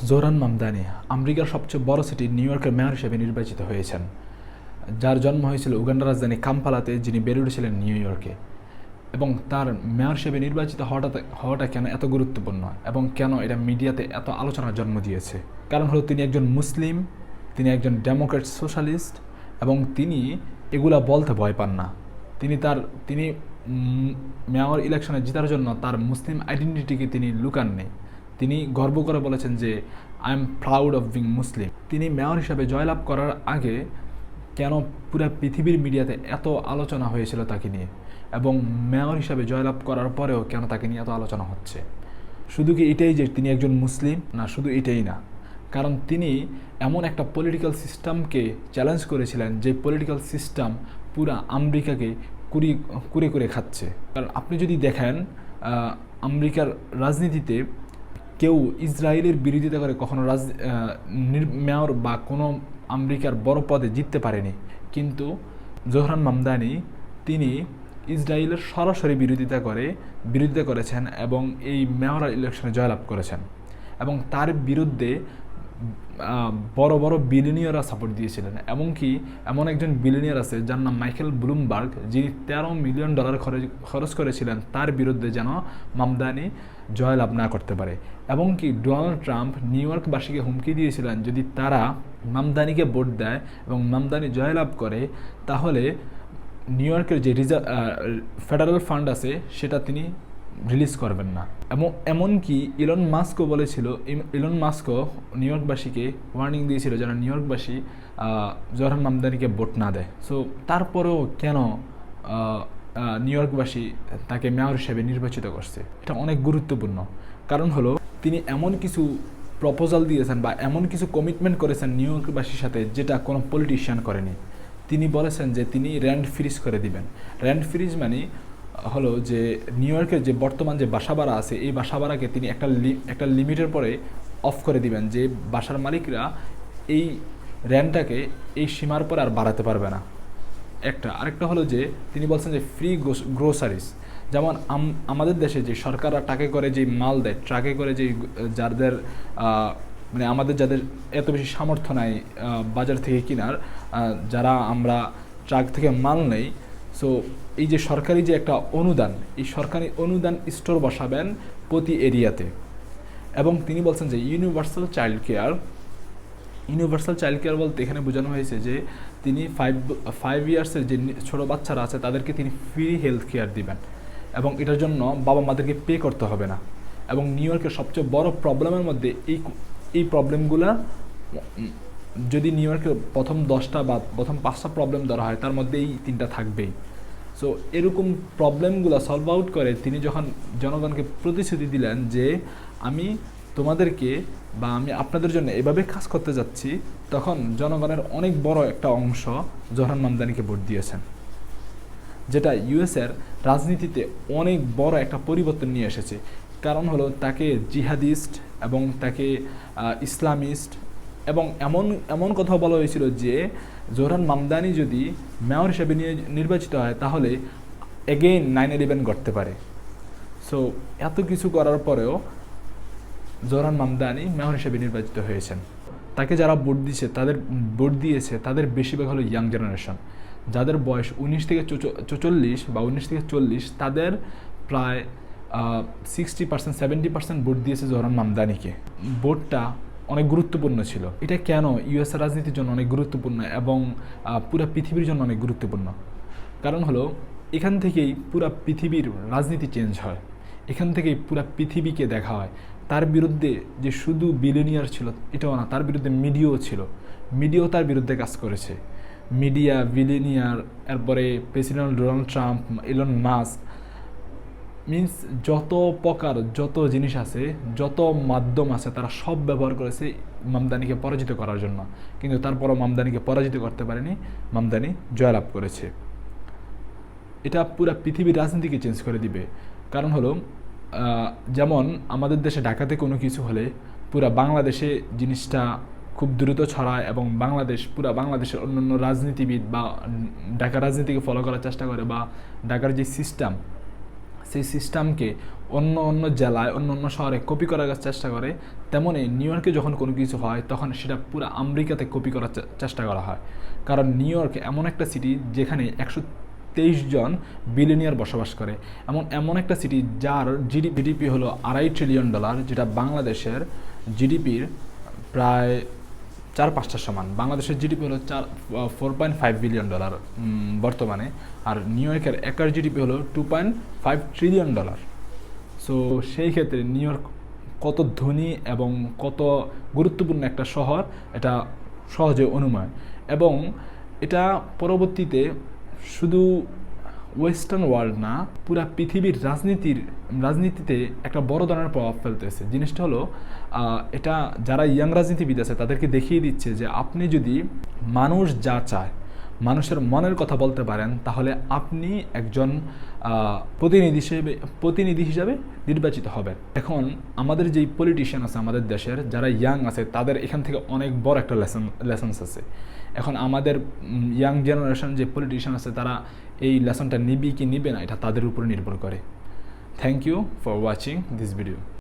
Zohran Mamdani আমেরিকার সবচেয়ে বড় সিটি নিউ ইয়র্কের মেয়র হিসেবে নির্বাচিত হয়েছেন, যার জন্ম হয়েছিল উগান্ডার রাজধানী কাম্পালাতে, যিনি বেড়ে উঠেছিলেন নিউ ইয়র্কে। এবং তার মেয়র হিসেবে নির্বাচিত হওয়াটা কেন এত গুরুত্বপূর্ণ এবং কেন এটা মিডিয়াতে এত আলোচনার জন্ম দিয়েছে? কারণ হলো তিনি একজন মুসলিম, তিনি একজন ডেমোক্র্যাট সোশ্যালিস্ট, এবং তিনি এগুলা বলতে ভয় পান না। তিনি মেয়র ইলেকশনে জেতার জন্য তার মুসলিম আইডেন্টিটিকে তিনি লুকাননি। তিনি গর্ব করে বলেছেন যে I am proud of being Muslim. তিনি মেয়র হিসাবে জয়লাভ করার আগে কেন পুরো পৃথিবীর মিডিয়াতে এত আলোচনা হয়েছিল তাকে নিয়ে, এবং মেয়র হিসাবে জয়লাভ করার পরেও কেন তাকে নিয়ে এত আলোচনা হচ্ছে? শুধু কি এটাই যে তিনি একজন মুসলিম? না, শুধু এটাই না, কারণ তিনি এমন একটা পলিটিক্যাল সিস্টেমকে চ্যালেঞ্জ করেছিলেন যে পলিটিক্যাল সিস্টেম পুরা আমেরিকাকে কুরে করে খাচ্ছে। কারণ আপনি যদি দেখেন আমেরিকার রাজনীতিতে কেউ ইসরায়েলের বিরোধিতা করে কখনো মেয়র বা কোনো আমেরিকার বড় পদে জিততে পারেনি, কিন্তু জোহরান মামদানি তিনি ইসরায়েলের সরাসরি বিরোধিতা করেছেন এবং এই মেয়র ইলেকশনে জয়লাভ করেছেন। এবং তার বিরুদ্ধে বড় বড় বিলিনিয়াররা সাপোর্ট দিয়েছিলেন। এমনকি এমন একজন বিলিনিয়ার আছে যার নাম মাইকেল ব্লুমবার্গ, যিনি $13 মিলিয়ন খরচ করেছিলেন তার বিরুদ্ধে যেন মামদানি জয়লাভ না করতে পারে। এমনকি ডোনাল্ড ট্রাম্প নিউ ইয়র্কবাসীকে হুমকি দিয়েছিলেন যদি তারা মামদানিকে ভোট দেয় এবং মামদানি জয়লাভ করে তাহলে নিউ ইয়র্কের যে ফেডারেল ফান্ড আছে সেটা তিনি রিলিজ করবেন না। এমনকি ইলন মাস্কও নিউ ইয়র্কবাসীকে ওয়ার্নিং দিয়েছিল যেন নিউ ইয়র্কবাসী জোহরান মামদানিকে ভোট না দেয়। সো তারপরেও কেন নিউ ইয়র্কবাসী তাকে মেয়র হিসেবে নির্বাচিত করছে? এটা অনেক গুরুত্বপূর্ণ। কারণ হলো তিনি এমন কিছু প্রপোজাল দিয়েছেন বা এমন কিছু কমিটমেন্ট করেছেন নিউ ইয়র্কবাসীর সাথে যেটা কোনো পলিটিশিয়ান করেনি। তিনি বলেছেন যে তিনি রেন্ট ফ্রিজ করে দিবেন। রেন্ট ফ্রিজ মানে হলো যে নিউ ইয়র্কের যে বর্তমান যে বাসা ভাড়া আছে এই বাসা ভাড়াকে তিনি একটা লিমিটের পরে অফ করে দিবেন, যে বাসার মালিকরা এই রেন্টটাকে এই সীমার পরে আর বাড়াতে পারবে না। আরেকটা হলো যে তিনি বলছেন যে ফ্রি গ্রোসারিজ, যেমন আমাদের দেশে যে সরকাররা ট্রাকে করে যে মাল দেয়, ট্রাকে করে যে যাদের মানে আমাদের যাদের এত বেশি সামর্থ্য নাই বাজার থেকে কেনার, যারা আমরা ট্রাক থেকে মাল নেই, সো এই যে সরকারি যে একটা অনুদান, এই সরকারি অনুদান স্টোর বসাবেন প্রতি এরিয়াতে। এবং তিনি বলছেন যে ইউনিভার্সাল চাইল্ড কেয়ার বলতে এখানে বোঝানো হয়েছে যে তিনি 5 ইয়ার্সের যে ছোটো বাচ্চারা আছে তাদেরকে তিনি ফ্রি হেলথ কেয়ার দিবেন এবং এটার জন্য বাবা মাদেরকে পে করতে হবে না। এবং নিউ ইয়র্কের সবচেয়ে বড় প্রবলেমের মধ্যে এই প্রবলেমগুলো, যদি নিউ ইয়র্কের প্রথম 10টা বা প্রথম 5টা প্রবলেম ধরা হয় তার মধ্যে এই 3টা থাকবেই। সো এরকম প্রবলেমগুলো সলভ আউট করে তিনি যখন জনগণকে প্রতিশ্রুতি দিলেন যে আমি তোমাদেরকে বা আমি আপনাদের জন্য এভাবে কাজ করতে যাচ্ছি, তখন জনগণের অনেক বড় একটা অংশ জোহরান মামদানিকে ভোট দিয়েছেন, যেটা ইউএসের রাজনীতিতে অনেক বড় একটা পরিবর্তন নিয়ে এসেছে। কারণ হলো তাকে জিহাদিস্ট এবং তাকে ইসলামিস্ট এবং এমন কথা বলা হয়েছিল যে জোহরান মামদানি যদি মেয়র হিসেবে নির্বাচিত হয় তাহলে এগেইন 9/11 ঘটতে পারে। সো এত কিছু করার পরেও জোহরান মামদানি মেয়র হিসেবে নির্বাচিত হয়েছেন। তাকে যারা ভোট দিয়েছে তাদের বেশিরভাগ হলো ইয়াং জেনারেশন, যাদের বয়স 19 থেকে 44 বা 19 থেকে 40, তাদের প্রায় 60% 70% ভোট দিয়েছে জোহরান মামদানিকে। ভোটটা অনেক গুরুত্বপূর্ণ ছিল। এটা কেন ইউএসের রাজনীতির জন্য অনেক গুরুত্বপূর্ণ এবং পুরো পৃথিবীর জন্য অনেক গুরুত্বপূর্ণ? কারণ হলো এখান থেকেই পুরো পৃথিবীর রাজনীতি চেঞ্জ হয়, এখান থেকেই পুরো পৃথিবীকে দেখা হয়। তার বিরুদ্ধে যে শুধু বিলিনিয়ার ছিল এটাও না, তার বিরুদ্ধে মিডিয়াও তার বিরুদ্ধে কাজ করেছে। মিডিয়া, বিলিনিয়ার, এরপরে president Donald Trump, Elon Musk, means যত জিনিস আছে, যত মাধ্যম আছে, তারা সব ব্যবহার করেছে মামদানিকে পরাজিত করার জন্য। কিন্তু তারপরও মামদানিকে পরাজিত করতে পারেনি, মামদানি জয়লাভ করেছে। এটা পুরো পৃথিবীর রাজনীতিকে চেঞ্জ করে দিবে। কারণ হলো যেমন আমাদের দেশে ঢাকাতে কোনো কিছু হলে পুরা বাংলাদেশে জিনিসটা খুব দ্রুত ছড়ায় এবং পুরা বাংলাদেশের অন্যান্য রাজনীতিবিদ বা ঢাকা রাজনীতিকে ফলো করার চেষ্টা করে, বা ঢাকার যে সিস্টেম সেই সিস্টেমকে অন্য অন্য জেলায় অন্য অন্য শহরে কপি করার চেষ্টা করে, তেমনই নিউ ইয়র্কে যখন কোনো কিছু হয় তখন সেটা পুরো আমেরিকাতে কপি করার চেষ্টা করা হয়। কারণ নিউ ইয়র্ক এমন একটা সিটি যেখানে 123 জন বিলিয়নিয়ার বসবাস করে, এমন একটা সিটি যার জিডিপি হলো $2.5 ট্রিলিয়ন, যেটা বাংলাদেশের জিডিপির প্রায় 4-5টার সমান। বাংলাদেশের জিডিপি হলো $4.5 বিলিয়ন বর্তমানে, আর নিউ ইয়র্কের একার জিডিপি হলো $2.5 ট্রিলিয়ন। সো সেই ক্ষেত্রে নিউ ইয়র্ক কত ধনী এবং কত গুরুত্বপূর্ণ একটা শহর এটা সহজে অনুমেয়। এবং এটা পরবর্তীতে শুধু ওয়েস্টার্ন ওয়ার্ল্ড না, পুরা পৃথিবীর রাজনীতিতে একটা বড় ধরনের প্রভাব ফেলতেছে। জিনিসটা হলো এটা যারা ইয়াং রাজনীতিবিদ আছে তাদেরকে দেখিয়ে দিচ্ছে যে আপনি যদি মানুষ যা চায়, মানুষের মনের কথা বলতে পারেন, তাহলে আপনি একজন প্রতিনিধি হিসাবে নির্বাচিত হবেন। এখন আমাদের যেই পলিটিশিয়ান আছে আমাদের দেশের, যারা ইয়াং আছে, তাদের এখান থেকে অনেক বড় একটা লেসন্স আছে। এখন আমাদের ইয়াং জেনারেশন যে পলিটিশিয়ান আছে তারা এই লেসনটা নিবি কি নিবে না, এটা তাদের উপরে নির্ভর করে। Thank you for watching this video.